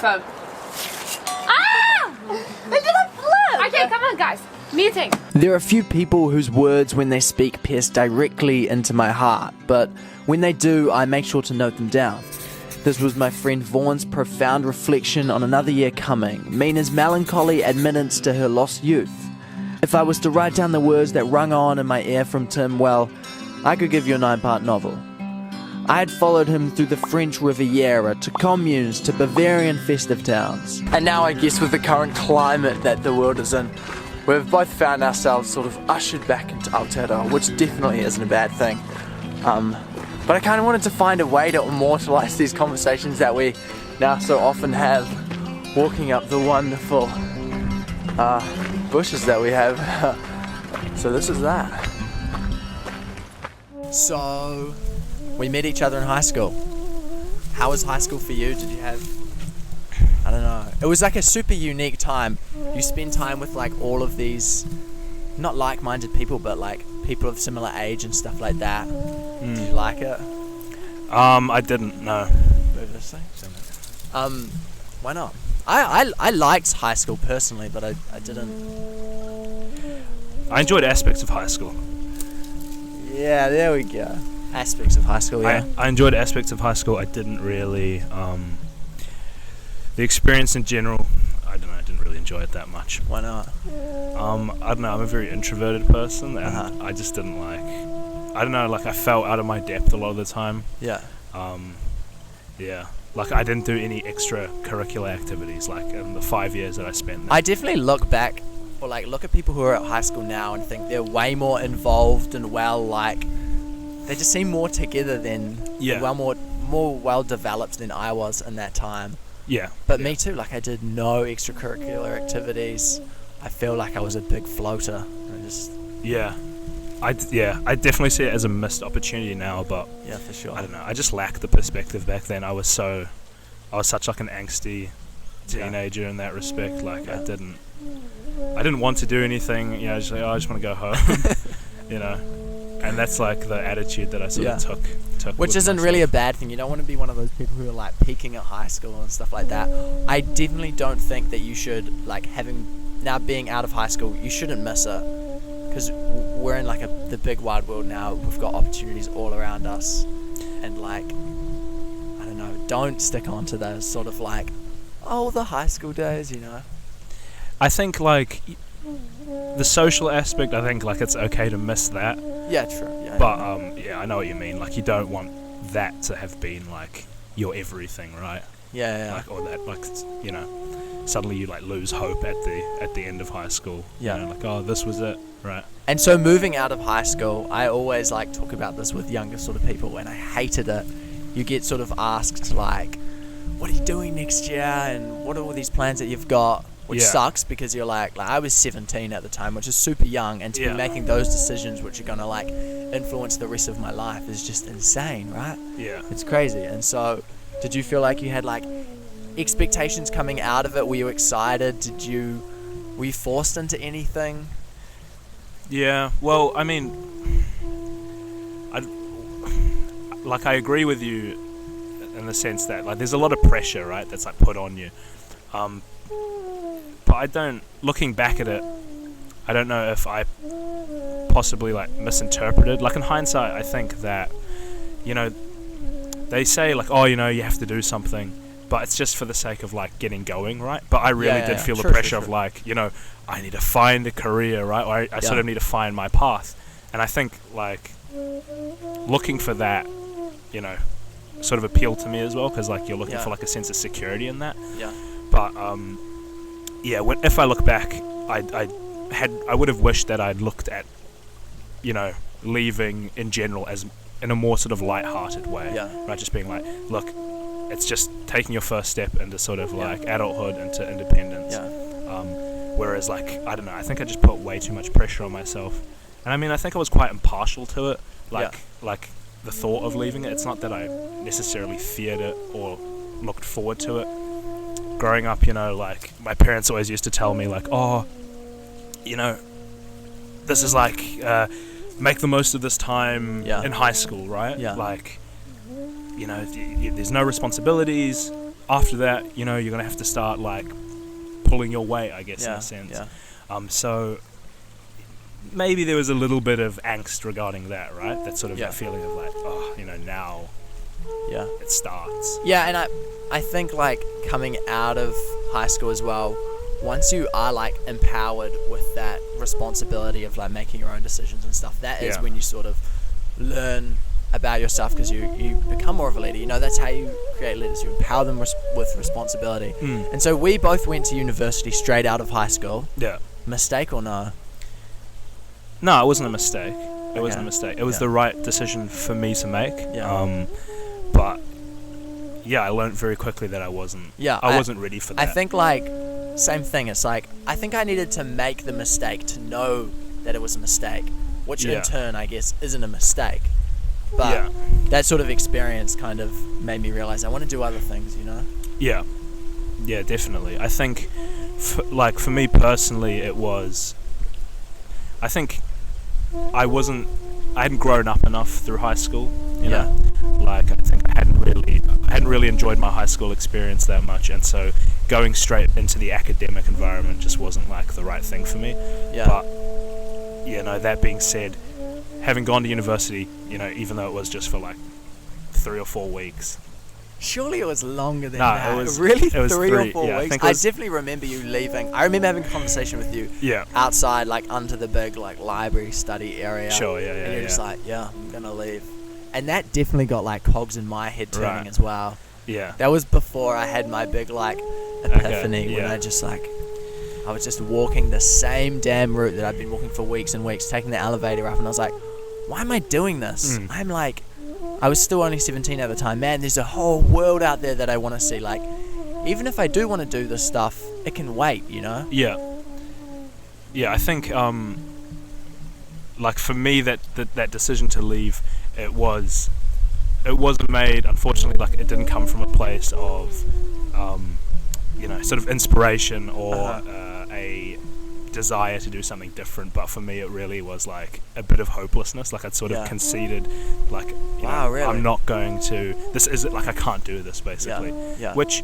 phone. Ah! It didn't flip! Okay, come on, guys. Meeting. There are few people whose words, when they speak, pierce directly into my heart, but when they do, I make sure to note them down. This was my friend Vaughan's profound reflection on another year coming, Mina's melancholy admittance to her lost youth. If I was to write down the words that rung on in my ear from Tim, well, I could give you a 9-part novel. I had followed him through the French Riviera, to communes, to Bavarian festive towns. And now I guess with the current climate that the world is in, we've both found ourselves sort of ushered back into Aotearoa, which definitely isn't a bad thing. But I kind of wanted to find a way to immortalise these conversations that we now so often have, walking up the wonderful bushes that we have. So this is that. So, we met each other in high school. How was high school for you? Did you have... I don't know. It was like a super unique time. You spend time with like all of these, not like-minded people, but like people of similar age and stuff like that. Did you like it? I didn't, no. Why not? I liked high school personally, but I didn't. I enjoyed aspects of high school. Yeah, there we go. Aspects of high school, yeah. I enjoyed aspects of high school. I didn't really, the experience in general, I don't know, I didn't really enjoy it that much. Why not? I don't know, I'm a very introverted person, and I just didn't like, I don't know, like I felt out of my depth a lot of the time. Yeah. Yeah. Like I didn't do any extracurricular activities like in the 5 years that I spent there. I definitely look back, or like look at people who are at high school now and think they're way more involved and they just seem more together than, more well developed than I was in that time. Yeah. But me too, like I did no extracurricular activities. I feel like I was a big floater. I definitely see it as a missed opportunity now, but yeah, for sure. I don't know. I just lacked the perspective back then. I was such like an angsty teenager in that respect. Like I didn't want to do anything. You know, just like, I just want to go home. You know, and that's like the attitude that I sort of took. Which isn't myself. really a bad thing. You don't want to be one of those people who are like peaking at high school and stuff like that. I definitely don't think that you should, like, now being out of high school, you shouldn't miss it. Because we're in like the big wide world now. We've got opportunities all around us, and like, I don't know, don't stick on to those sort of like, the high school days, you know. I think like the social aspect, I think like it's okay to miss that. Yeah, true. Yeah, but I know what you mean. Like you don't want that to have been like your everything, right? Yeah. Like, or that, like, you know, suddenly you like lose hope at the end of high school. Yeah. You know, like, this was it, right? And so moving out of high school, I always like talk about this with younger sort of people, and I hated it. You get sort of asked like, what are you doing next year, and what are all these plans that you've got? Which sucks, because you're like I was 17 at the time, which is super young, and to be making those decisions which are gonna like influence the rest of my life is just insane, right? Yeah. It's crazy. And so, did you feel like you had like expectations coming out of it? Were you excited? Were you forced into anything? Yeah. Well, I mean, I agree with you in the sense that like there's a lot of pressure, right? That's like put on you. But looking back at it, I don't know if I possibly like misinterpreted. Like in hindsight, I think that, you know, they say like, you know, you have to do something, but it's just for the sake of like getting going, right? But I really did feel the pressure of like, you know, I need to find a career, right? Or I sort of need to find my path. And I think like looking for that, you know, sort of appealed to me as well, because like you're looking for like a sense of security in that. Yeah. But if I look back, I would have wished that I'd looked at, you know, leaving in general as in a more sort of light-hearted way, right? Just being like, look, it's just taking your first step into sort of like adulthood, into independence. Whereas like, I don't know, I think I just put way too much pressure on myself, and I mean, I think I was quite impartial to it. Like the thought of leaving it. It's not that I necessarily feared it or looked forward to it. Growing up, you know, like my parents always used to tell me like, you know, this is like make the most of this time in high school, right? Like, you know, there's no responsibilities. after that, you know, you're gonna have to start like pulling your weight, I guess, in a sense. So maybe there was a little bit of angst regarding that, right? That sort of that feeling of like, oh, you know, now it starts. Yeah, and I think like coming out of high school as well, once you are like empowered with that responsibility of like making your own decisions and stuff, that is when you sort of learn about yourself, because you become more of a leader. You know, that's how you create leaders. You empower them with responsibility. And so we both went to university straight out of high school. Yeah. Mistake or no? No, it wasn't a mistake. It wasn't a mistake. It was the right decision for me to make. Yeah. But yeah, I learned very quickly that I wasn't. Yeah. I wasn't ready for that. I think like same thing. It's like I think I needed to make the mistake to know that it was a mistake, which in turn I guess isn't a mistake. But that sort of experience kind of made me realize I want to do other things, you know? Yeah. Yeah, definitely. I think, for me personally, it was... I think I hadn't grown up enough through high school, you know? Like, I think I hadn't really enjoyed my high school experience that much, and so going straight into the academic environment just wasn't, like, the right thing for me. Yeah. But, you know, that being said... Having gone to university, you know, even though it was just for like 3 or 4 weeks. Surely it was longer than that. It was really it was 3 or 4 weeks. I definitely remember you leaving. I remember having a conversation with you outside, like under the big like library study area. Sure, yeah. And you're just like, I'm gonna leave. And that definitely got like cogs in my head turning as well. Yeah. That was before I had my big like epiphany when I just like. I was just walking the same damn route that I'd been walking for weeks and weeks, taking the elevator up, and I was like, why am I doing this? I'm like, I was still only 17 at the time. Man, there's a whole world out there that I want to see. Like, even if I do want to do this stuff, it can wait, you know? Yeah. Yeah, I think, like, for me, that decision to leave, it wasn't made, unfortunately, like, it didn't come from a place of, you know, sort of inspiration or a desire to do something different, but for me it really was like a bit of hopelessness. Like I'd sort of conceded, like, you know, really? I'm not going to, this is like I can't do this basically. Which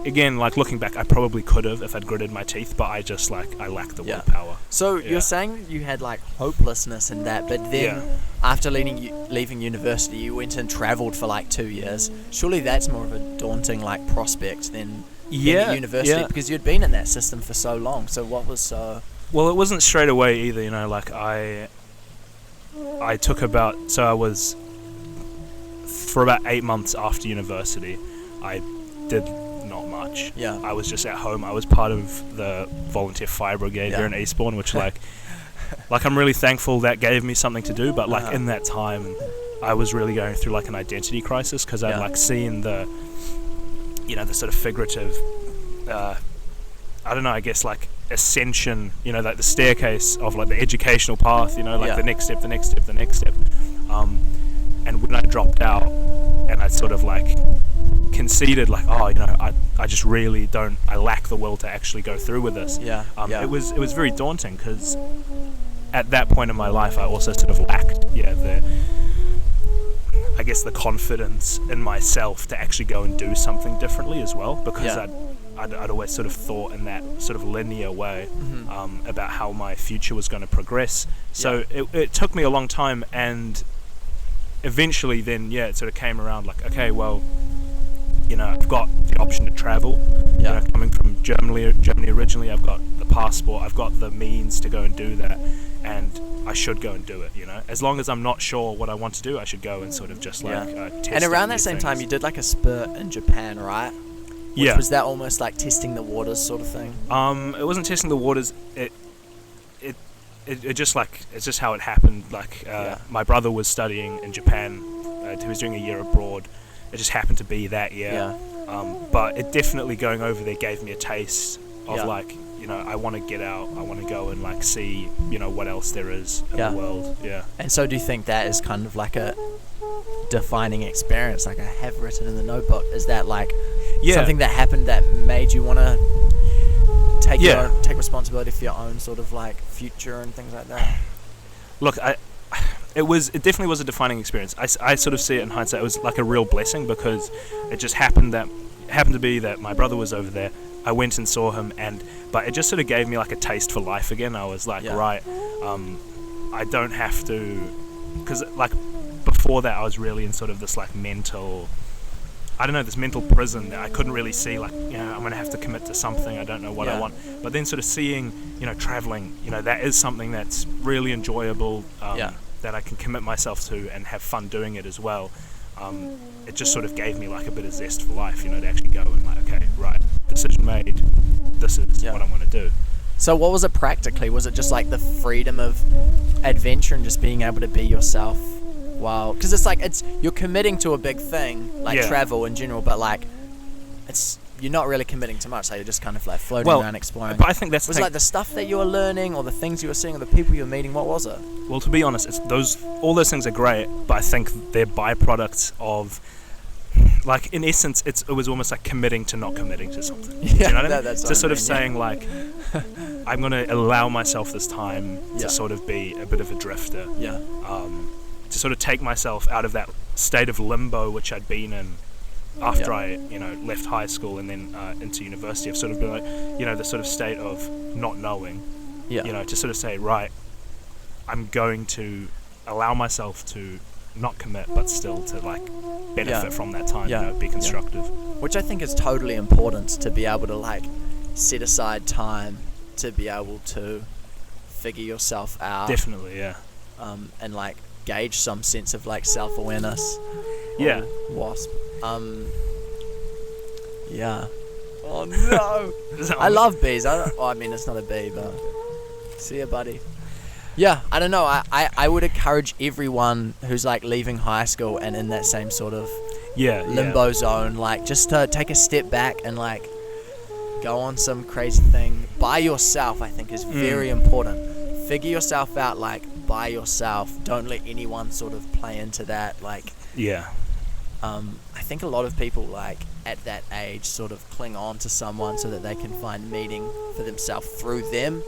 again, like looking back, I probably could have if I'd gritted my teeth, but I just like I lacked the willpower. So you're saying you had like hopelessness in that, but then after leaving university, you went and travelled for like 2 years. Surely that's more of a daunting like prospect than university, because you'd been in that system for so long. So what was so... Well, it wasn't straight away either, you know, like I took about, so I was, for about 8 months after university, I did not much. Yeah. I was just at home. I was part of the volunteer fire brigade here in Eastbourne, which like I'm really thankful that gave me something to do, but like in that time, I was really going through like an identity crisis, because I'd like seen the, you know, the sort of figurative, I don't know, I guess like ascension, you know, like the staircase of like the educational path, you know, like the next step, the next step, the next step. And when I dropped out and I sort of like conceded like, oh, you know, I just really don't, I lack the will to actually go through with this. It was very daunting, because at that point in my life I also sort of lacked the confidence in myself to actually go and do something differently as well, because I'd always sort of thought in that sort of linear way about how my future was going to progress. So it took me a long time, and eventually then it sort of came around like, okay, well, you know, I've got the option to travel. You know, coming from Germany originally, I've got the passport, I've got the means to go and do that, and I should go and do it, you know. As long as I'm not sure what I want to do, I should go and sort of just like test. And around that same time, you did like a spurt in Japan, right? Was that almost like testing the waters sort of thing? It wasn't testing the waters. It just like, it's just how it happened. Like my brother was studying in Japan. He was doing a year abroad. It just happened to be that year. But it definitely, going over there, gave me a taste of like, you know, I want to get out. I want to go and like see, you know, what else there is in the world. Yeah. And so do you think that is kind of like a defining experience, like I have written in the notebook? Is that like something that happened that made you want to take responsibility for your own sort of like future and things like that? Look, it definitely was a defining experience. I sort of see it in hindsight. It was like a real blessing, because it just happened that happened to be that my brother was over there. I went and saw him, but it just sort of gave me like a taste for life again. I was like, right, I don't have to, because like before that I was really in sort of this like mental, I don't know, this mental prison that I couldn't really see, like, you know, I'm going to have to commit to something, I don't know what I want. But then sort of seeing, you know, traveling, you know, that is something that's really enjoyable, that I can commit myself to and have fun doing it as well. It just sort of gave me like a bit of zest for life, you know, to actually go and like, okay, right, decision made, this is what I'm going to do. So what was it practically? Was it just like the freedom of adventure and just being able to be yourself? Wow, because it's like you're committing to a big thing like travel in general, but like you're not really committing to much. So you're just kind of like floating around, exploring. But I think that's like the stuff that you were learning, or the things you were seeing, or the people you were meeting. What was it? Well, to be honest, all those things are great, but I think they're byproducts of, like, in essence, it was almost like committing to not committing to something. Yeah, you know what I mean? that's just sort of saying like, I'm going to allow myself this time to sort of be a bit of a drifter. Yeah. To sort of take myself out of that state of limbo which I'd been in after I, you know, left high school and then into university. I've sort of been like, you know, the sort of state of not knowing. Yeah. You know, to sort of say, right, I'm going to allow myself to not commit, but still to like benefit from that time. You know, be constructive. Which I think is totally important, to be able to like set aside time to be able to figure yourself out. Definitely, yeah. And like gauge some sense of like self-awareness. Yeah. Wasp. Yeah. Oh no. I love bees. I mean, it's not a bee, but see ya, buddy. Yeah, I don't know. I would encourage everyone who's like leaving high school and in that same sort of limbo zone, like just to take a step back and like go on some crazy thing by yourself. I think is very important. Figure yourself out like by yourself. Don't let anyone sort of play into that. Like I think a lot of people like at that age sort of cling on to someone so that they can find meaning for themselves through them.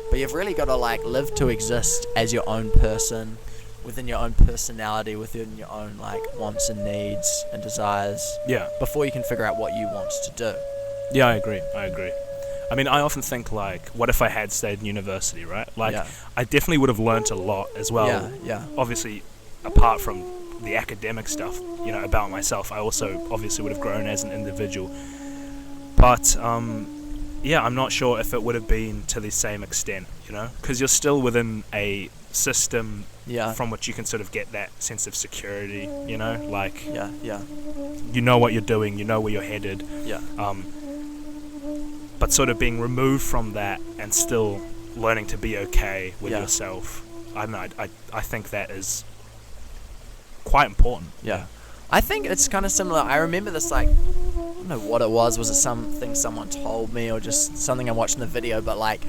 But you've really got to like live to exist as your own person, within your own personality, within your own like wants and needs and desires. Yeah. Before you can figure out what you want to do. Yeah, I agree. I mean, I often think like, what if I had stayed in university, right? Like, I definitely would have learnt a lot as well. Yeah. Obviously, apart from the academic stuff, you know, about myself, I also obviously would have grown as an individual. But I'm not sure if it would have been to the same extent, you know, because you're still within a system from which you can sort of get that sense of security, you know, like you know what you're doing, you know where you're headed. But sort of being removed from that and still learning to be okay with yourself, I don't know, I think that is quite important. I think it's kind of similar. I remember this, like, I don't know what it was it something someone told me or just something I watched in the video, but like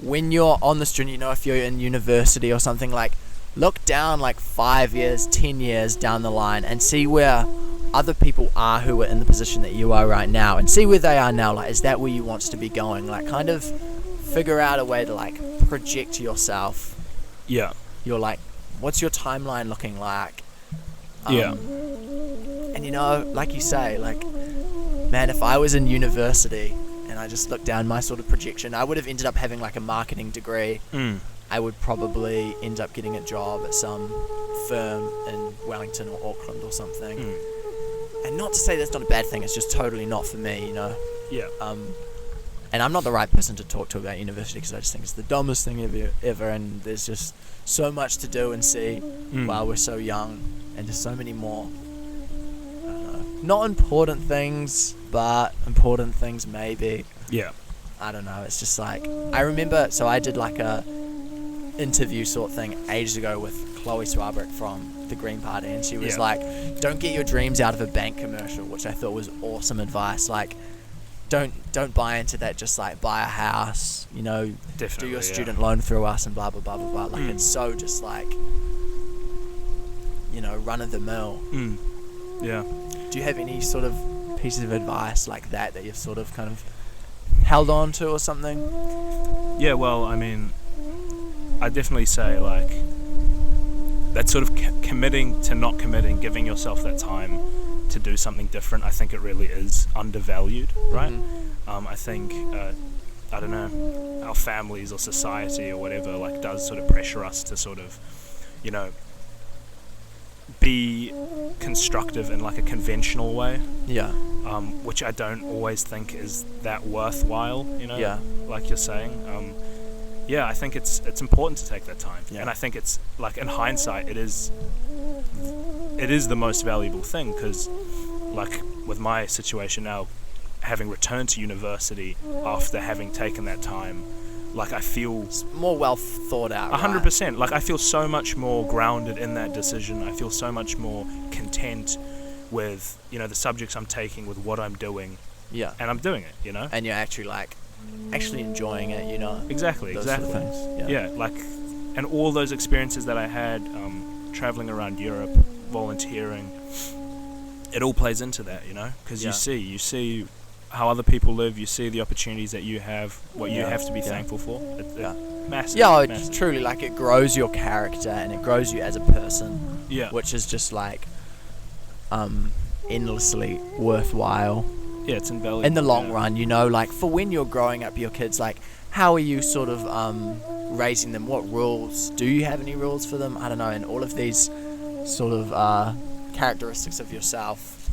when you're on this journey, you know, if you're in university or something, like look down like 5 years, 10 years down the line and see where other people are who are in the position that you are right now, and see where they are now. Like, is that where you want to be going? Like, kind of figure out a way to like project yourself. You're like, what's your timeline looking like? And you know, like you say, like, man, if I was in university and I just looked down my sort of projection, I would have ended up having like a marketing degree. I would probably end up getting a job at some firm in Wellington or Auckland or something. And not to say that's not a bad thing, it's just totally not for me, you know. And I'm not the right person to talk to about university, because I just think it's the dumbest thing ever, and there's just so much to do and see while we're so young, and there's so many more, I don't know, not important things, but important things maybe. I don't know, it's just like, I remember, so I did like a interview sort of thing ages ago with Chloe Swarbrick from the Green Party, and she was like, don't get your dreams out of a bank commercial, which I thought was awesome advice. Like, don't buy into that, just like buy a house, you know, do your student loan through us and blah blah blah blah blah. Like, it's so just like, you know, run of the mill. Do you have any sort of pieces of advice like that you've sort of kind of held on to or something? Well, I mean, I definitely say like that sort of committing to not committing, giving yourself that time to do something different, I think it really is undervalued, right? I think I don't know, our families or society or whatever like does sort of pressure us to sort of, you know, be constructive in like a conventional way, which I don't always think is that worthwhile, you know, like you're saying. I think it's important to take that time, and I think it's like in hindsight it is the most valuable thing, because like with my situation now, having returned to university after having taken that time, like I feel It's more well thought out. 100%. Like I feel so much more grounded in that decision. I feel so much more content with, you know, the subjects I'm taking, with what I'm doing. Yeah. And I'm doing it, you know. And you're actually enjoying it, you know. Exactly. Those sort of things. Yeah. Like, and all those experiences that I had, traveling around Europe, volunteering, it all plays into that, you know, because you see how other people live, you see the opportunities that you have, what you have to be thankful for. Massive. Yeah, massive. truly, like it grows your character and it grows you as a person. Yeah. Which is just like endlessly worthwhile. Yeah, it's invaluable. In the long run, you know, like for when you're growing up your kids, like how are you sort of raising them? What rules? Do you have any rules for them? I don't know. And all of these sort of characteristics of yourself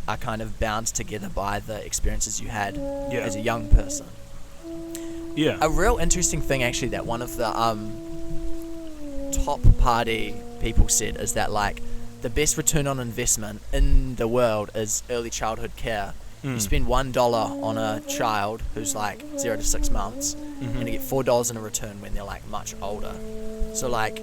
are kind of bound together by the experiences you had as a young person. Yeah. A real interesting thing actually that one of the top party people said is that like the best return on investment in the world is early childhood care. You spend $1 on a child who's like 0 to 6 months and you get $4 in a return when they're like much older. So like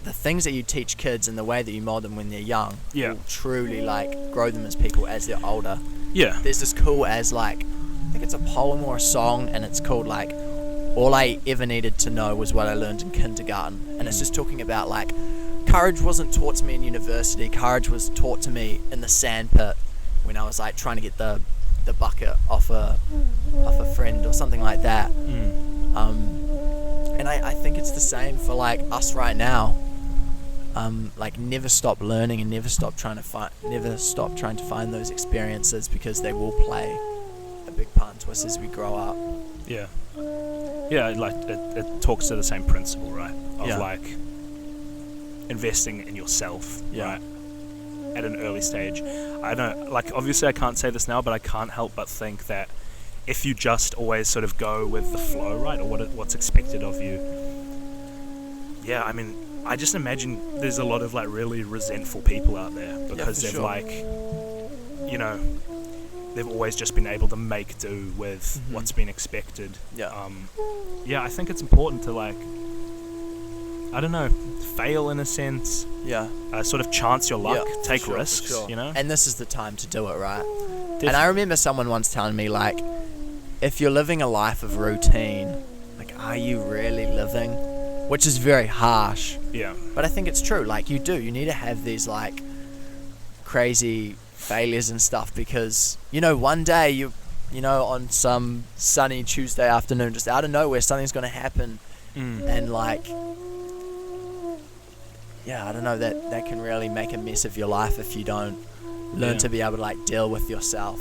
the things that you teach kids and the way that you mold them when they're young will truly like grow them as people as they're older. There's this cool as like, I think it's a poem or a song, and it's called like All I Ever Needed to Know Was What I Learned in Kindergarten. And it's just talking about like courage wasn't taught to me in university. Courage was taught to me in the sandpit when I was like trying to get the bucket off a friend or something like that. And I think it's the same for like us right now. Like never stop learning and never stop trying to find those experiences, because they will play a big part into us as we grow up. Like it talks to the same principle, right, of like investing in yourself, right, at an early stage. I don't, like, obviously I can't say this now, but I can't help but think that if you just always sort of go with the flow, right, or what's expected of you, I mean, I just imagine there's a lot of like really resentful people out there because they've like, you know, they've always just been able to make do with what's been expected. I think it's important to like, I don't know, fail in a sense. Sort of chance your luck, take risks, you know. And this is the time to do it, right? Definitely. And I remember someone once telling me like, if you're living a life of routine, like, are you really living? Which is very harsh. But I think it's true. Like, you need to have these like crazy failures and stuff, because, you know, one day you know, on some sunny Tuesday afternoon, just out of nowhere, something's going to happen. And like, I don't know, that can really make a mess of your life if you don't learn to be able to like deal with yourself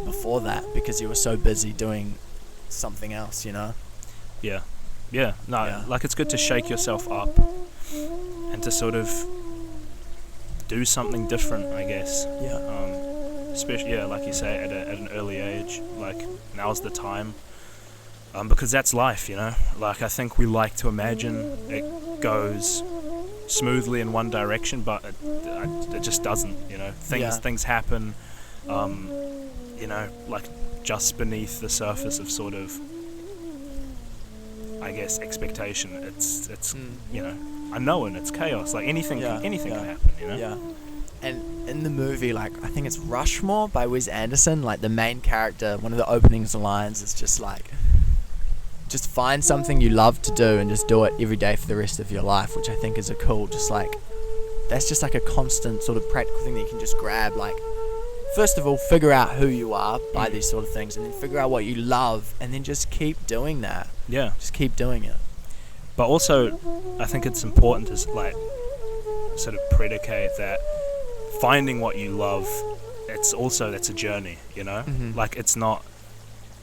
before that, because you were so busy doing something else, you know. Like, it's good to shake yourself up and to sort of do something different, I guess. Especially, like you say, at an early age. Like, now's the time. Because that's life, you know. Like, I think we like to imagine it goes smoothly in one direction, but it just doesn't, you know. Things happen, you know, like just beneath the surface of sort of, I guess, expectation. It's you know, unknown. It's chaos. Like anything can happen, you know. And in the movie, like, I think it's Rushmore by Wes Anderson, like the main character, one of the opening lines is just like, just find something you love to do and just do it every day for the rest of your life, which I think is a cool, just like, that's just like a constant sort of practical thing that you can just grab. Like, first of all, figure out who you are by these sort of things, and then figure out what you love, and then just keep doing that. Just keep doing it. But also, I think it's important to like sort of predicate that finding what you love, that's a journey, you know? Like, it's not,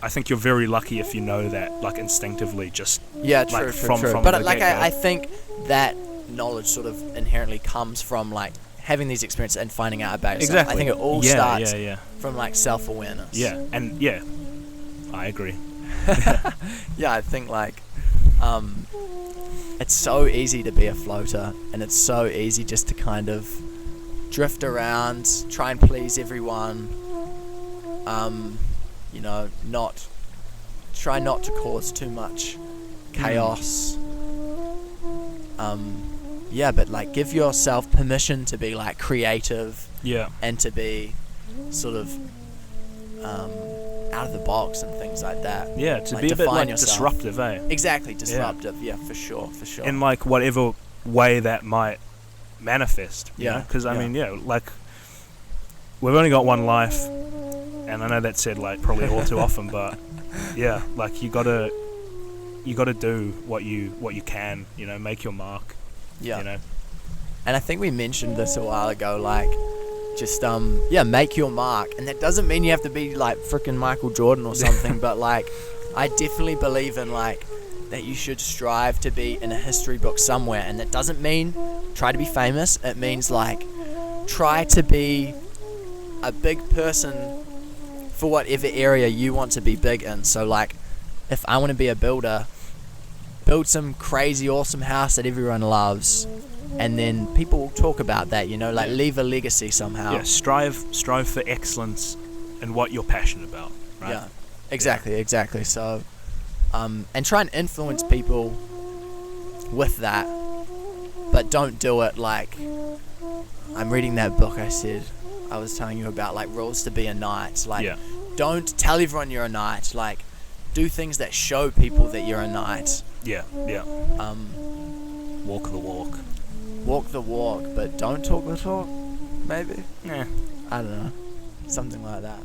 I think you're very lucky if you know that, like, instinctively, just Yeah, like, true, from But the like, get-go. I think that knowledge sort of inherently comes from like having these experiences and finding out about yourself. Exactly. I think it all Yeah, starts yeah, yeah. from like self-awareness. Yeah, and yeah, I agree. Yeah, I think like it's so easy to be a floater, and it's so easy just to kind of drift around, try and please everyone, you know, try not to cause too much chaos. Yeah, but like give yourself permission to be like creative, Yeah. and to be sort of out of the box and things like that. Yeah, to Like, be a bit define like yourself. disruptive, eh? Exactly, disruptive. Yeah, for sure. In like whatever way that might manifest. You Yeah, know? Because I yeah. mean, yeah, like we've only got one life, and I know that's said like probably all too often, but yeah, like you gotta do what you can, you know, make your mark. Yeah. You know. And I think we mentioned this a while ago, like, just, make your mark. And that doesn't mean you have to be, like, frickin' Michael Jordan or something, but, like, I definitely believe in, like, that you should strive to be in a history book somewhere. And that doesn't mean try to be famous. It means, like, try to be a big person for whatever area you want to be big in. So, like, if I want to be a builder, build some crazy awesome house that everyone loves, and then people will talk about that, you know, like leave a legacy somehow. Yeah, strive for excellence in what you're passionate about, right? Yeah, exactly. So and try and influence people with that, but don't do it like, I'm reading that book I was telling you about, like Rules to Be a Knight. Like, Yeah. don't tell everyone you're a knight. Like, do things that show people that you're a knight. Yeah. Walk the walk. Walk the walk, but don't talk the talk, maybe? Yeah. I don't know. Something like that.